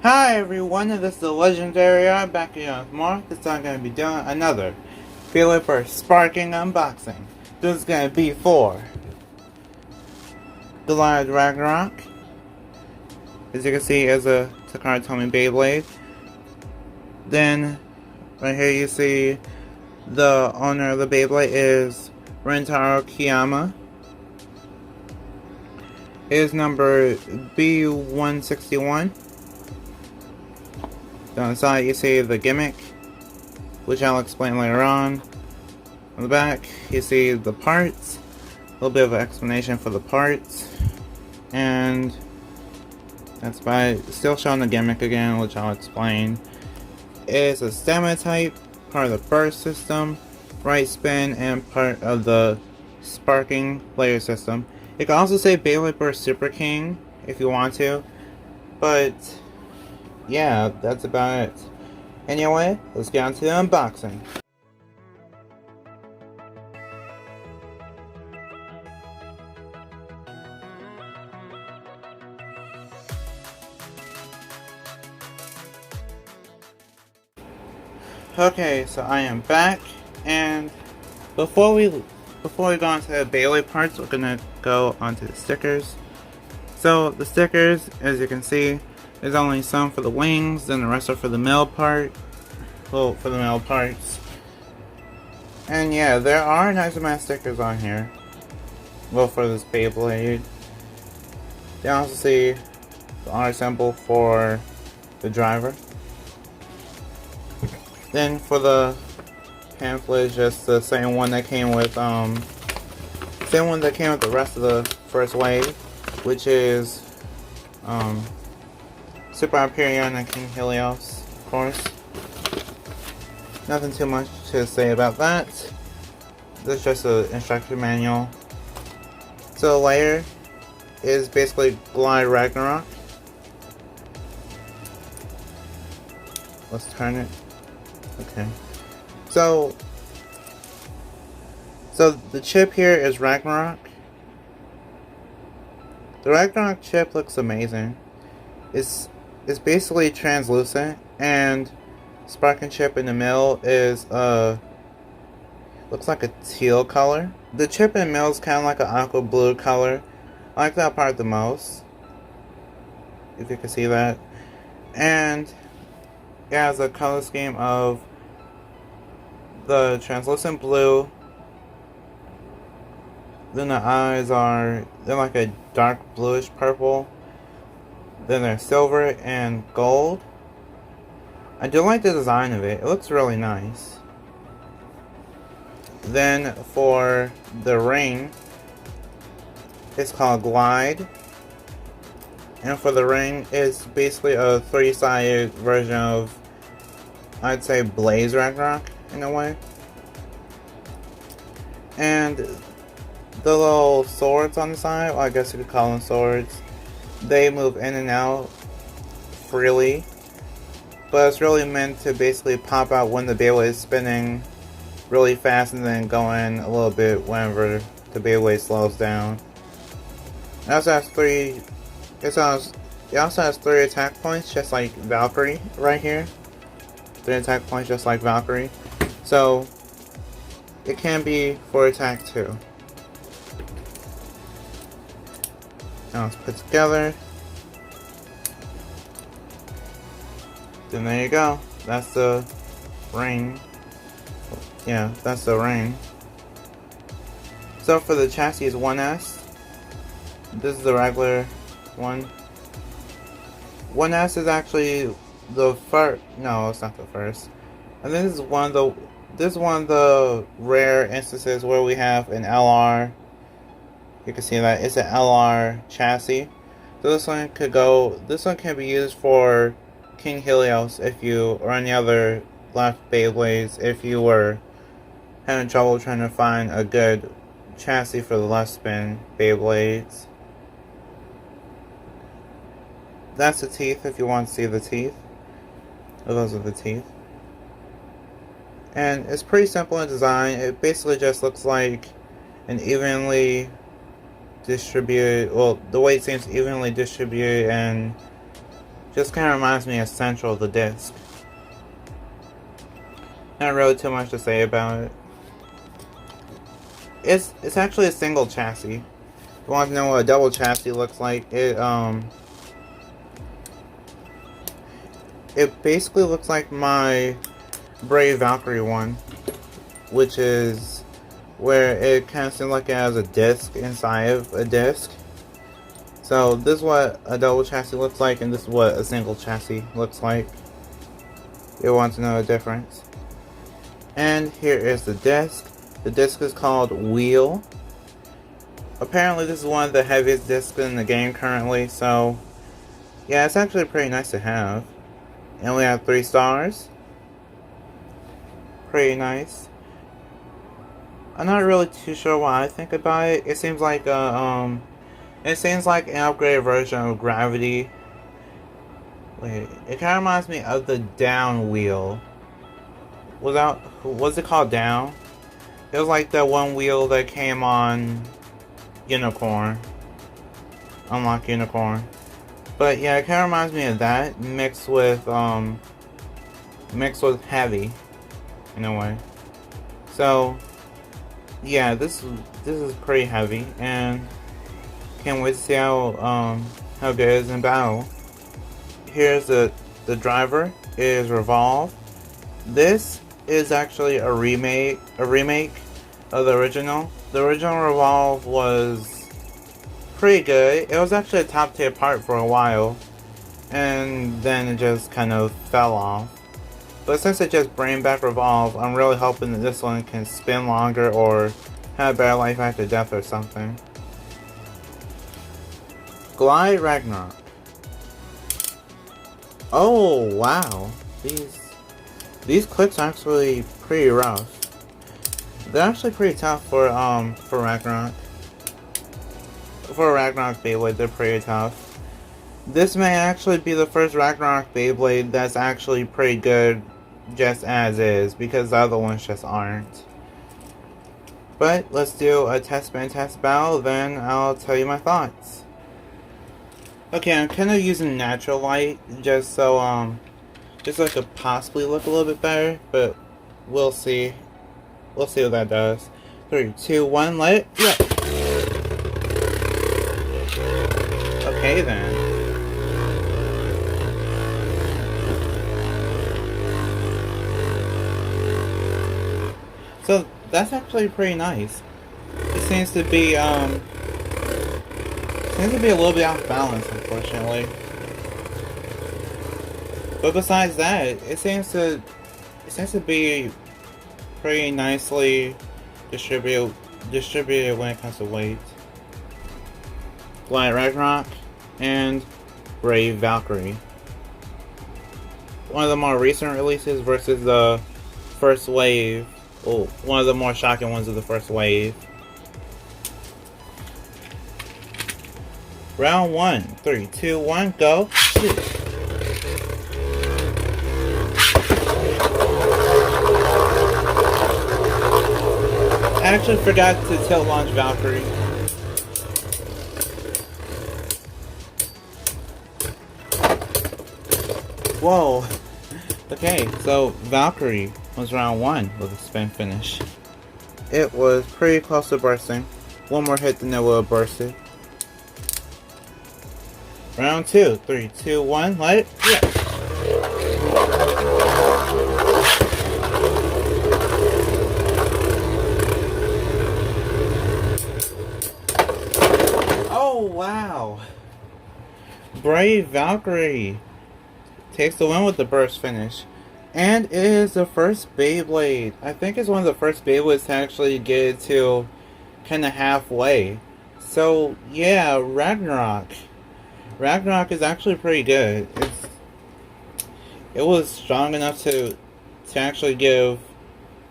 Hi everyone, this is the Legendary R back again with more. This time I'm going to be doing another Beyblade Sparking unboxing. This is going to be for the line Ragnarok. As you can see, is a Takara Tomy Beyblade. Then, right here you see the owner of the Beyblade is Rentaro Kiyama. It is number B161. On the side you see the gimmick, which I'll explain later on. On the back you see the parts, a little bit of an explanation for the parts, and that's about it. Still showing the gimmick again, which I'll explain. It's a stamina type, part of the burst system, right spin, and part of the sparking layer system. You can also say Beyblade Burst Super King if you want to, but yeah, that's about it. Anyway, let's get on to the unboxing. Okay, so I am back, and before we go on to the Beyblade parts, we're gonna go onto the stickers. So the stickers, as you can see, there's only some for the wings, then the rest are for the male part. Well, for the male parts. And yeah, there are a nice amount of stickers on here. Well, for this Beyblade. You also see the R symbol for the driver. Then for the pamphlet, just the same one that came with the rest of the first wave, which is Super Hyperion and King Helios, of course. Nothing too much to say about that. This is just an instruction manual. So the layer is basically Glide Ragnarok. Let's turn it. Okay. So the chip here is Ragnarok. The Ragnarok chip looks amazing. It's basically translucent, and sparking chip in the middle is looks like a teal color. The chip in the middle is kind of like an aqua blue color. I like that part the most, if you can see that. And it has a color scheme of the translucent blue. Then the eyes they're like a dark bluish purple. Then they're silver and gold. I do like the design of it. It looks really nice. Then for the ring, it's called Glide. And for the ring, it's basically a three-sided version of, I'd say, Blaze Ragnarok in a way. And the little swords on the side, well, I guess you could call them swords, they move in and out freely. But it's really meant to basically pop out when the Beyblade is spinning really fast and then going a little bit whenever the Beyblade slows down. It also has three attack points, just like Valkyrie right here. 3 attack points just like Valkyrie. So it can be for attack too. Now let's put together. Then there you go. That's the ring. Yeah, that's the ring. So for the chassis is 1S. This is the regular one. 1S is actually the first. No, it's not the first. And this is one of the rare instances where we have an LR. You can see that it's an LR chassis. So this one can be used for King Helios or any other left Beyblades if you were having trouble trying to find a good chassis for the left spin Beyblades. That's the teeth if you want to see the teeth. Those are the teeth. And it's pretty simple in design. It basically just looks like an evenly distributed, well, the weight seems evenly distributed and Just kind of reminds me of Central, the disc. Not really too much to say about it. It's actually a single chassis. If you want to know what a double chassis looks like, it basically looks like my Brave Valkyrie one, which is where it kind of seems like it has a disc inside of a disc. So this is what a double chassis looks like, and this is what a single chassis looks like. You want to know the difference. And here is the disc. The disc is called Wheel. Apparently this is one of the heaviest discs in the game currently, so yeah, it's actually pretty nice to have. And we have 3 stars. Pretty nice. I'm not really too sure what I think about it. It seems like an upgraded version of Gravity. Wait, it kind of reminds me of the Down wheel. Was it called Down? It was like that one wheel that came on Unicorn. Unlock Unicorn. But yeah, it kind of reminds me of that mixed with heavy in a way. So yeah, this is pretty heavy, and can't wait to see how good it is in battle. Here's the driver. It is Revolve. This is actually a remake of the original. The original Revolve was pretty good. It was actually a top tier part for a while, and then it just kind of fell off. But since it just brought back Revolve, I'm really hoping that this one can spin longer or have a better life after death or something. Glide Ragnarok. Oh wow, these clicks are actually pretty rough. They're actually pretty tough for Ragnarok. For a Ragnarok Beyblade, they're pretty tough. This may actually be the first Ragnarok Beyblade that's actually pretty good just as is, because the other ones just aren't. But let's do a test battle, then I'll tell you my thoughts. Okay, I'm kind of using natural light just so just so it could possibly look a little bit better, but we'll see. We'll see what that does. 3, 2, 1, let it go. Okay then. So that's actually pretty nice. It seems to be a little bit off balance, unfortunately. But besides that, it seems to be pretty nicely distributed when it comes to weight. Glide Ragnarok and Brave Valkyrie. One of the more recent releases versus the first wave. Oh, one of the more shocking ones of the first wave. Round 1. 3, 2, 1, go. Shoot. I actually forgot to tilt launch Valkyrie. Whoa. Okay, so Valkyrie was round 1 with a spin finish. It was pretty close to bursting. One more hit than it would have bursted. Round 2. 3, 2, 1, let it go. Oh wow! Brave Valkyrie takes the win with the burst finish. And it is the first Beyblade. I think it's one of the first Beyblades to actually get it to kind of halfway. So yeah, Ragnarok. Ragnarok is actually pretty good. It was strong enough to actually give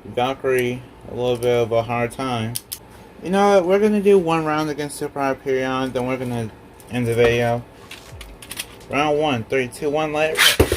Valkyrie a little bit of a hard time. You know what? We're gonna do one round against Super Hyperion, then we're gonna end the video. Round 1, 3, 2, 1, let it rip.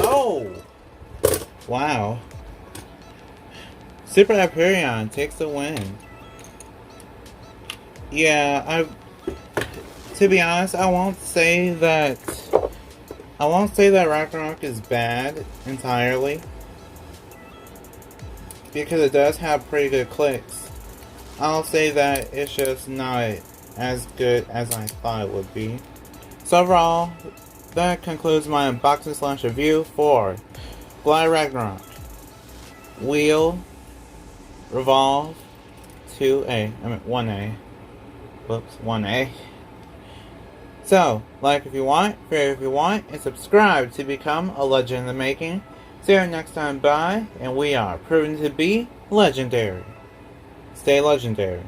Oh! Wow. Super Hyperion takes the win. Yeah, to be honest, I won't say that Ragnarok is bad entirely, because it does have pretty good clicks. I'll say that it's just not as good as I thought it would be. So overall, that concludes my unboxing / review for Ragnarok. Wheel, revolve, 1A. Whoops, 1A. So, like if you want, favorite if you want, and subscribe to become a legend in the making. See you next time, bye, and we are proven to be legendary. Stay legendary.